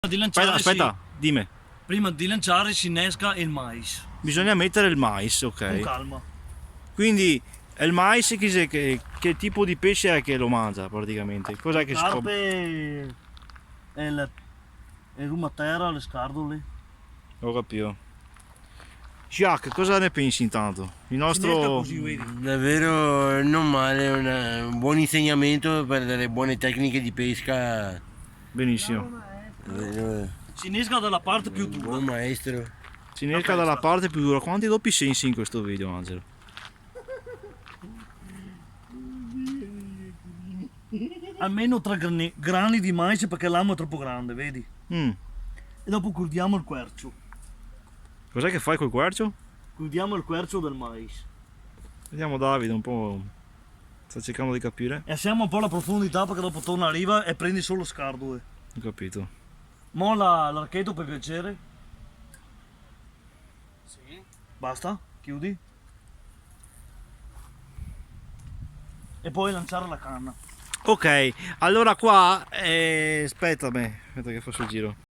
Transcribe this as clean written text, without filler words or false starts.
di lanciare Aspetta, dimmi. prima di lanciare si innesca il mais. Bisogna mettere il mais, Con ok. calma. Quindi il mais che tipo di pesce è che lo mangia praticamente? Cos'è che si può... Carpe e il rumatera, le scardole. Ho capito. Jacques, cosa ne pensi intanto? Il Si innesca nostro... così, vedi. Davvero non male, un buon insegnamento per delle buone tecniche di pesca. Benissimo. Davvero Si innesca dalla parte più un dura. buon maestro. Si innesca dalla parte più dura. Quanti doppi sensi in questo video, Angelo? Almeno 3 grani di mais perché l'amo è troppo grande, vedi? Mm. E dopo chiudiamo il quercio. Cos'è che fai col quercio? Chiudiamo il quercio del mais. Vediamo Davide un po'. Sta cercando di capire. E siamo un po' alla profondità perché dopo torna a riva e prendi solo scardole. Ho capito. Molla l'archetto per piacere. Sì. Basta, chiudi. E poi lanciare la canna. Ok, allora qua... aspetta che faccio il giro.